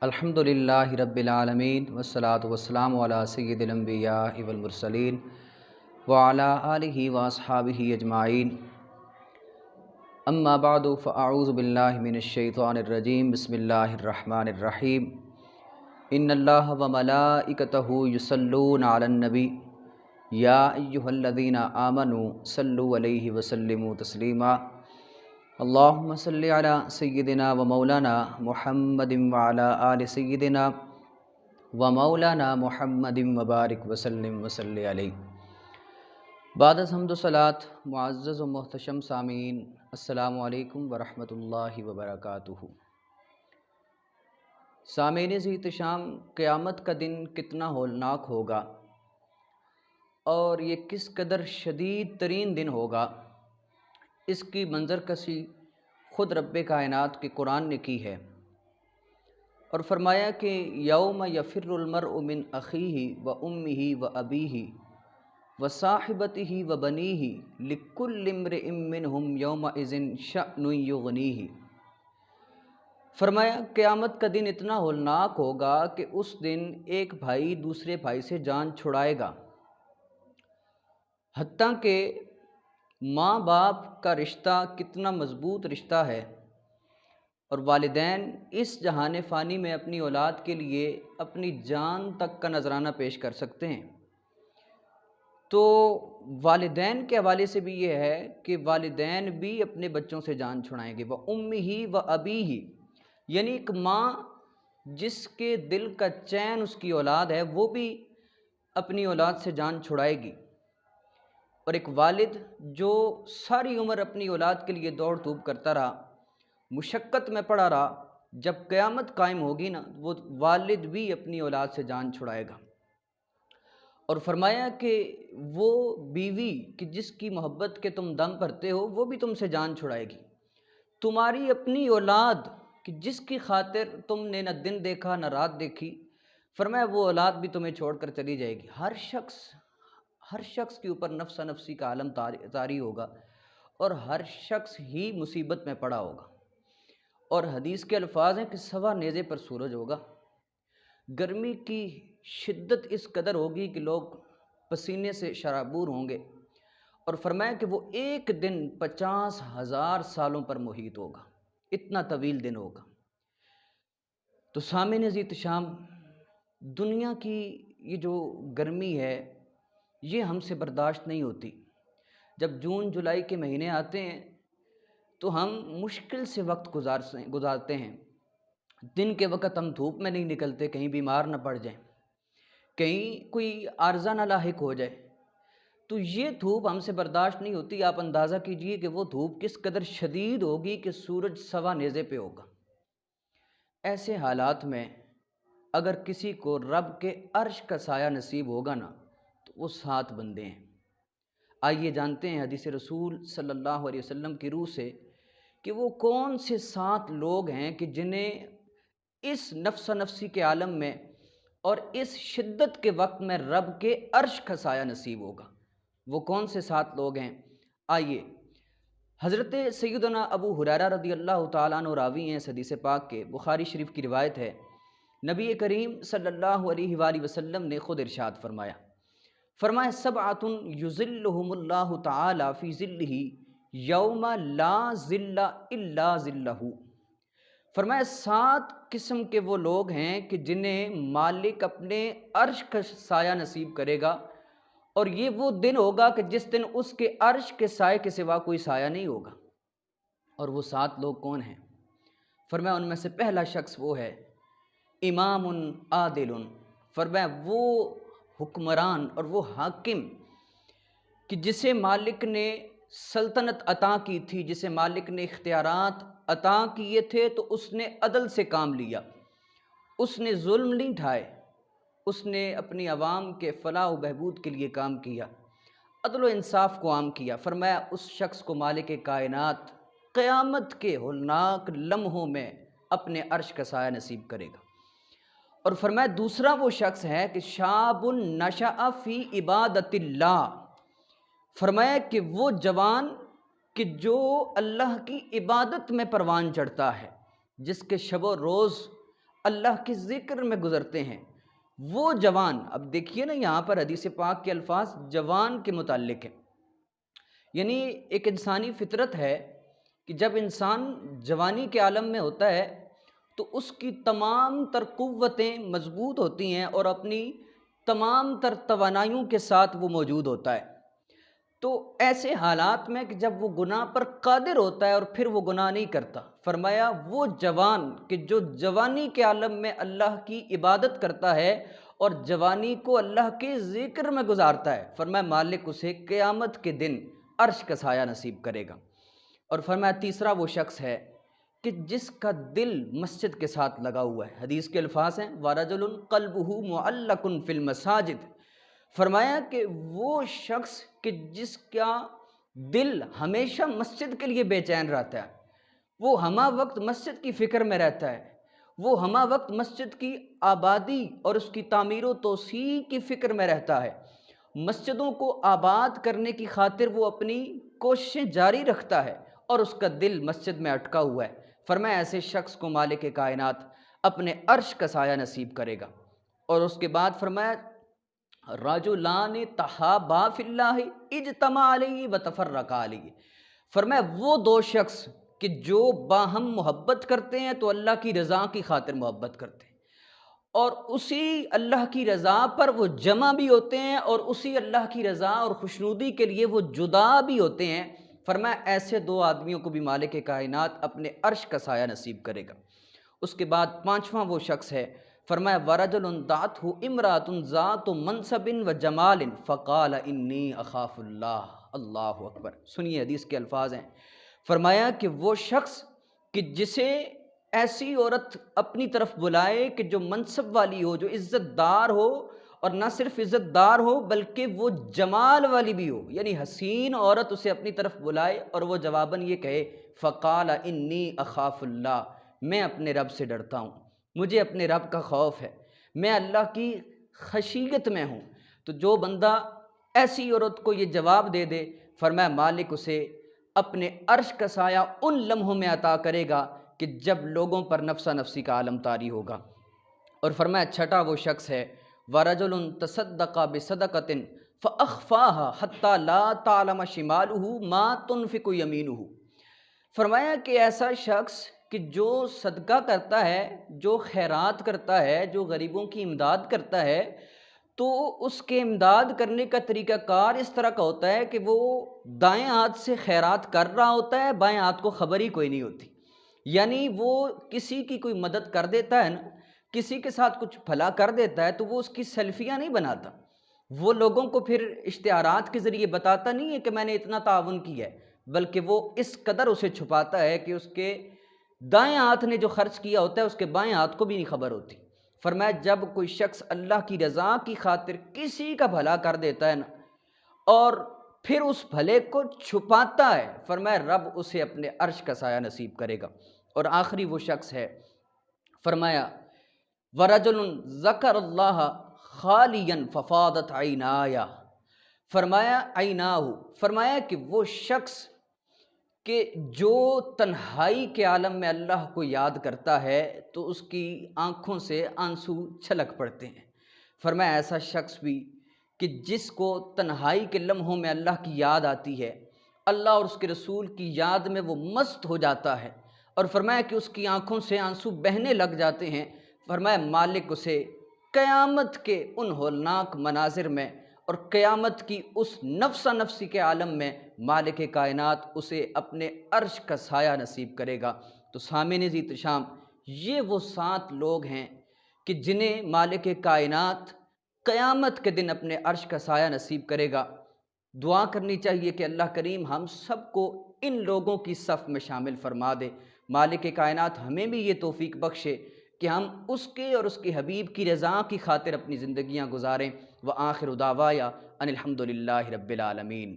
الحمدللہ رب العالمین والصلاة والسلام علی سید الانبیاء والمرسلین وعلی آلہ واصحابہ اجمعین اما بعد فاعوذ باللہ من الشیطان الرجیم بسم اللہ الرحمن الرحیم ان اللہ وملائکتہ یصلون علی النبی یا ایہا الذین آمنوا صلوا علیہ وسلموا تسلیما اللہم صلی علی سیدنا و مولانا محمد وعلی آل سیدنا و مولانا محمد وبارک وسلم وصلی علیہ۔ بعد از حمد و صلات معزز و محتشم سامعین، السلام علیکم ورحمۃ اللہ وبرکاتہ۔ سامعین ذی احتشام، قیامت کا دن کتنا ہولناک ہوگا اور یہ کس قدر شدید ترین دن ہوگا، اس کی منظر کشی خود رب کائنات کے قرآن نے کی ہے، اور فرمایا کہ یوم یفر المرء من اخیہ و امہ و ابیہ و صاحبتہ و بنیہ لکل امرئ منہم یومئذ شأن یغنیہ۔ فرمایا قیامت کا دن اتنا ہولناک ہوگا کہ اس دن ایک بھائی دوسرے بھائی سے جان چھڑائے گا، حتیٰ کہ ماں باپ کا رشتہ کتنا مضبوط رشتہ ہے، اور والدین اس جہان فانی میں اپنی اولاد کے لیے اپنی جان تک کا نذرانہ پیش کر سکتے ہیں۔ تو والدین کے حوالے سے بھی یہ ہے کہ والدین بھی اپنے بچوں سے جان چھڑائیں گے، وہ امہ و ابیہ، یعنی ایک ماں جس کے دل کا چین اس کی اولاد ہے وہ بھی اپنی اولاد سے جان چھڑائے گی، اور ایک والد جو ساری عمر اپنی اولاد کے لیے دوڑ دھوپ کرتا رہا، مشقت میں پڑا رہا، جب قیامت قائم ہوگی نا، وہ والد بھی اپنی اولاد سے جان چھڑائے گا۔ اور فرمایا کہ وہ بیوی کہ جس کی محبت کے تم دم بھرتے ہو وہ بھی تم سے جان چھڑائے گی، تمہاری اپنی اولاد کہ جس کی خاطر تم نے نہ دن دیکھا نہ رات دیکھی، فرمایا وہ اولاد بھی تمہیں چھوڑ کر چلی جائے گی۔ ہر شخص کے اوپر نفس نفسی کا عالم طاری ہوگا، اور ہر شخص ہی مصیبت میں پڑا ہوگا، اور حدیث کے الفاظ ہیں کہ سوا نیزے پر سورج ہوگا، گرمی کی شدت اس قدر ہوگی کہ لوگ پسینے سے شرابور ہوں گے، اور فرمایا کہ وہ ایک دن 50,000 سالوں پر محیط ہوگا، اتنا طویل دن ہوگا۔ تو سامعین ذی احتشام، دنیا کی یہ جو گرمی ہے یہ ہم سے برداشت نہیں ہوتی۔ جب جون جولائی کے مہینے آتے ہیں تو ہم مشکل سے وقت گزارتے ہیں، دن کے وقت ہم دھوپ میں نہیں نکلتے، کہیں بیمار نہ پڑ جائیں، کہیں کوئی عارضہ نہ لاحق ہو جائے، تو یہ دھوپ ہم سے برداشت نہیں ہوتی۔ آپ اندازہ کیجئے کہ وہ دھوپ کس قدر شدید ہوگی کہ سورج سوا نیزے پہ ہوگا۔ ایسے حالات میں اگر کسی کو رب کے عرش کا سایہ نصیب ہوگا نا تو وہ 7 بندے ہیں۔ آئیے جانتے ہیں حدیث رسول صلی اللہ علیہ وسلم کی روح سے کہ وہ کون سے 7 لوگ ہیں کہ جنہیں اس نفس نفسی کے عالم میں اور اس شدت کے وقت میں رب کے عرش کا سایہ نصیب ہوگا۔ وہ کون سے 7 لوگ ہیں؟ آئیے، حضرت سیدنا ابو ہریرہ رضی اللہ تعالیٰ عنہ راوی ہیں اس حدیث پاک کے، بخاری شریف کی روایت ہے، نبی کریم صلی اللہ علیہ وآلہ وسلم نے خود ارشاد فرمایا 7 یظلہم اللہ تعالی فی ظلہ یوم لا ظل الا ظلہ۔ فرمایا 7 قسم کے وہ لوگ ہیں کہ جنہیں مالک اپنے عرش کا سایہ نصیب کرے گا، اور یہ وہ دن ہوگا کہ جس دن اس کے عرش کے سائے کے سوا کوئی سایہ نہیں ہوگا۔ اور وہ 7 لوگ کون ہیں؟ فرمایا ان میں سے پہلا شخص وہ ہے امام عادل۔ فرمایا وہ حکمران اور وہ حاکم کہ جسے مالک نے سلطنت عطا کی تھی، جسے مالک نے اختیارات عطا کیے تھے، تو اس نے عدل سے کام لیا، اس نے ظلم نہیں ڈھائے، اس نے اپنی عوام کے فلاح و بہبود کے لیے کام کیا، عدل و انصاف کو عام کیا۔ فرمایا اس شخص کو مالک کائنات قیامت کے ہولناک لمحوں میں اپنے عرش کا سایہ نصیب کرے گا۔ اور فرمایا دوسرا وہ شخص ہے کہ شاب نشأ فی عبادت اللہ۔ فرمایا کہ وہ جوان کہ جو اللہ کی عبادت میں پروان چڑھتا ہے، جس کے شب و روز اللہ کے ذکر میں گزرتے ہیں، وہ جوان، اب دیکھیے نا یہاں پر حدیث پاک کے الفاظ جوان کے متعلق ہیں، یعنی ایک انسانی فطرت ہے کہ جب انسان جوانی کے عالم میں ہوتا ہے تو اس کی تمام تر قوتیں مضبوط ہوتی ہیں اور اپنی تمام تر توانائیوں کے ساتھ وہ موجود ہوتا ہے۔ تو ایسے حالات میں کہ جب وہ گناہ پر قادر ہوتا ہے اور پھر وہ گناہ نہیں کرتا، فرمایا وہ جوان کہ جو جوانی کے عالم میں اللہ کی عبادت کرتا ہے اور جوانی کو اللہ کے ذکر میں گزارتا ہے، فرمایا مالک اسے قیامت کے دن عرش کا سایہ نصیب کرے گا۔ اور فرمایا تیسرا وہ شخص ہے کہ جس کا دل مسجد کے ساتھ لگا ہوا ہے، حدیث کے الفاظ ہیں وَرَجُلٌ قَلْبُهُ مُعَلَّقٌ فِي الْمَسَاجِدِ، فرمایا کہ وہ شخص کہ جس کا دل ہمیشہ مسجد کے لیے بے چین رہتا ہے، وہ ہمہ وقت مسجد کی فکر میں رہتا ہے، وہ ہمہ وقت مسجد کی آبادی اور اس کی تعمیر و توسیع کی فکر میں رہتا ہے، مسجدوں کو آباد کرنے کی خاطر وہ اپنی کوششیں جاری رکھتا ہے اور اس کا دل مسجد میں اٹکا ہوا ہے، فرمایا ایسے شخص کو مالک کائنات اپنے عرش کا سایہ نصیب کرے گا۔ اور اس کے بعد فرمایا رجلان تحابا فی اللہ اجتمع علیہ وتفرقا علیہ، فرمایا وہ دو شخص کہ جو باہم محبت کرتے ہیں تو اللہ کی رضا کی خاطر محبت کرتے ہیں اور اسی اللہ کی رضا پر وہ جمع بھی ہوتے ہیں اور اسی اللہ کی رضا اور خوشنودی کے لیے وہ جدا بھی ہوتے ہیں، فرمایا ایسے دو آدمیوں کو بھی مالک کائنات اپنے عرش کا سایہ نصیب کرے گا۔ اس کے بعد پانچواں وہ شخص ہے، فرمایا وَرَجُلٌ دَعَتْهُ امْرَأَةٌ ذَاتُ مَنْصَبٍ وَجَمَالٍ فَقَالَ إِنِّي أَخَافُ اللَّهَ، اللہ اکبر، سنیے حدیث کے الفاظ ہیں، فرمایا کہ وہ شخص کہ جسے ایسی عورت اپنی طرف بلائے کہ جو منصب والی ہو، جو عزت دار ہو، اور نہ صرف عزت دار ہو بلکہ وہ جمال والی بھی ہو، یعنی حسین عورت اسے اپنی طرف بلائے اور وہ جواباً یہ کہے فقال انی اخاف اللہ، میں اپنے رب سے ڈرتا ہوں، مجھے اپنے رب کا خوف ہے، میں اللہ کی خشیت میں ہوں، تو جو بندہ ایسی عورت کو یہ جواب دے دے، فرمایا مالک اسے اپنے عرش کا سایہ ان لمحوں میں عطا کرے گا کہ جب لوگوں پر نفسا نفسی کا عالم طاری ہوگا۔ اور فرمایا چھٹا وہ شخص ہے وَرَجُلٌ تَصَدَّقَ بِصَدَقَةٍ فَأَخْفَاهَا حَتَّى لَا تَعْلَمَ شِمَالُهُ مَا تُنْفِقُ يَمِينُهُ، فرمایا کہ ایسا شخص کہ جو صدقہ کرتا ہے، جو خیرات کرتا ہے، جو غریبوں کی امداد کرتا ہے، تو اس کے امداد کرنے کا طریقہ کار اس طرح کا ہوتا ہے کہ وہ دائیں ہاتھ سے خیرات کر رہا ہوتا ہے، بائیں ہاتھ کو خبر ہی کوئی نہیں ہوتی، یعنی وہ کسی کی کوئی مدد کر دیتا ہے نا، کسی کے ساتھ کچھ بھلا کر دیتا ہے تو وہ اس کی سیلفیاں نہیں بناتا، وہ لوگوں کو پھر اشتہارات کے ذریعے بتاتا نہیں ہے کہ میں نے اتنا تعاون کیا ہے، بلکہ وہ اس قدر اسے چھپاتا ہے کہ اس کے دائیں ہاتھ نے جو خرچ کیا ہوتا ہے اس کے بائیں ہاتھ کو بھی نہیں خبر ہوتی۔ فرمایا جب کوئی شخص اللہ کی رضا کی خاطر کسی کا بھلا کر دیتا ہے نا اور پھر اس بھلے کو چھپاتا ہے، فرمایا رب اسے اپنے عرش کا سایہ نصیب کرے گا۔ اور آخری وہ شخص ہے، فرمایا وَرَجُلٌ ذَكَرَ اللَّهَ خَالِيًا فَفَاضَتْ عَيْنَايَهُ، فرمایا عَيْنَاهُ، فرمایا کہ وہ شخص کہ جو تنہائی کے عالم میں اللہ کو یاد کرتا ہے تو اس کی آنکھوں سے آنسو چھلک پڑتے ہیں، فرمایا ایسا شخص بھی کہ جس کو تنہائی کے لمحوں میں اللہ کی یاد آتی ہے، اللہ اور اس کے رسول کی یاد میں وہ مست ہو جاتا ہے، اور فرمایا کہ اس کی آنکھوں سے آنسو بہنے لگ جاتے ہیں، فرمایا مالک اسے قیامت کے ان ہولناک مناظر میں اور قیامت کی اس نفسا نفسی کے عالم میں مالک کائنات اسے اپنے عرش کا سایہ نصیب کرے گا۔ تو سامعین ذی احتشام، یہ وہ 7 لوگ ہیں کہ جنہیں مالک کائنات قیامت کے دن اپنے عرش کا سایہ نصیب کرے گا۔ دعا کرنی چاہیے کہ اللہ کریم ہم سب کو ان لوگوں کی صف میں شامل فرما دے، مالک کائنات ہمیں بھی یہ توفیق بخشے کہ ہم اس کے اور اس کے حبیب کی رضا کی خاطر اپنی زندگیاں گزاریں۔ وآخر دعوایا ان الحمد للہ رب العالمین۔